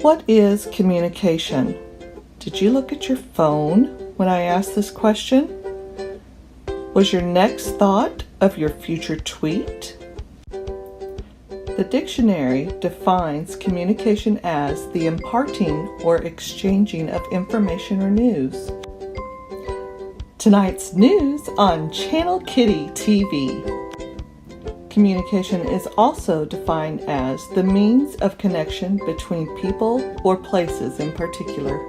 What is communication? Did you look at your phone when I asked this question? Was your next thought of your future tweet? The dictionary defines communication as the imparting or exchanging of information or news. Tonight's news on Channel Kitty TV. Communication is also defined as the means of connection between people or places in particular.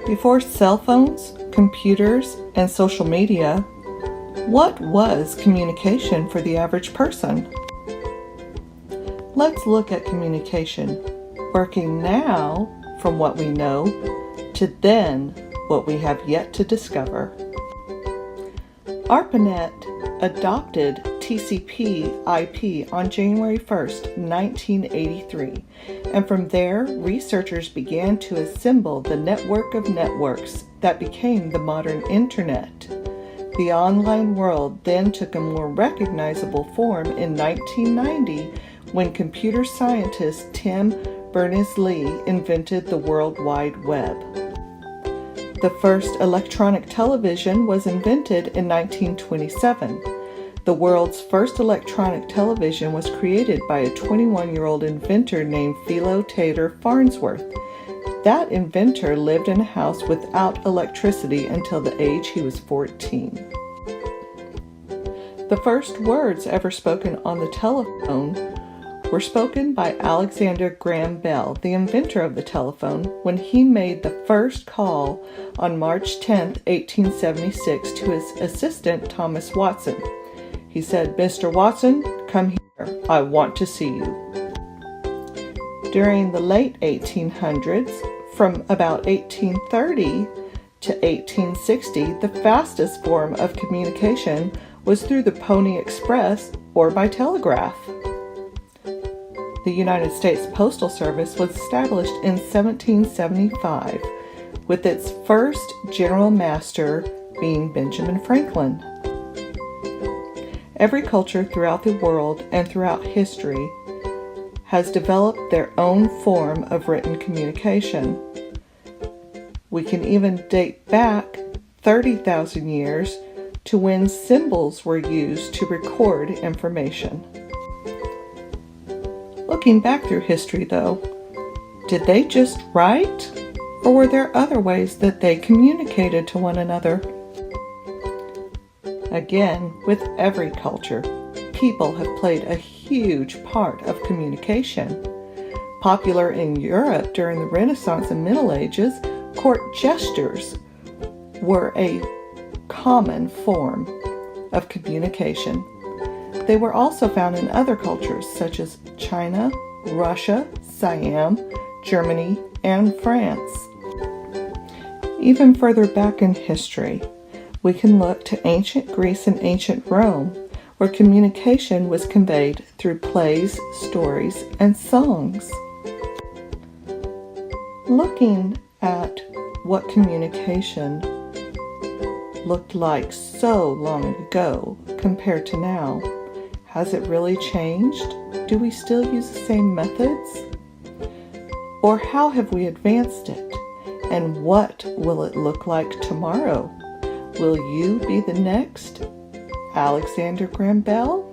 Before cell phones, computers, and social media, what was communication for the average person? Let's look at communication, working now from what we know to then what we have yet to discover. ARPANET adopted TCP/IP on January 1st, 1983, and from there, researchers began to assemble the network of networks that became the modern Internet. The online world then took a more recognizable form in 1990 when computer scientist Tim Berners-Lee invented the World Wide Web. The first electronic television was invented in 1927. The world's first electronic television was created by a 21-year-old inventor named Philo Taylor Farnsworth. That inventor lived in a house without electricity until the age he was 14. The first words ever spoken on the telephone were spoken by Alexander Graham Bell, the inventor of the telephone, when he made the first call on March 10, 1876, to his assistant Thomas Watson. He said, "Mr. Watson, come here. I want to see you." During the late 1800s, from about 1830 to 1860, the fastest form of communication was through the Pony Express or by telegraph. The United States Postal Service was established in 1775, with its first general master being Benjamin Franklin. Every culture throughout the world and throughout history has developed their own form of written communication. We can even date back 30,000 years to when symbols were used to record information. Looking back through history, though, did they just write, or were there other ways that they communicated to one another? Again, with every culture, people have played a huge part of communication. Popular in Europe during the Renaissance and Middle Ages, court gestures were a common form of communication. They were also found in other cultures such as China, Russia, Siam, Germany, and France. Even further back in history, we can look to ancient Greece and ancient Rome, where communication was conveyed through plays, stories, and songs. Looking at what communication looked like so long ago compared to now, has it really changed? Do we still use the same methods? Or how have we advanced it? And what will it look like tomorrow? Will you be the next Alexander Graham Bell?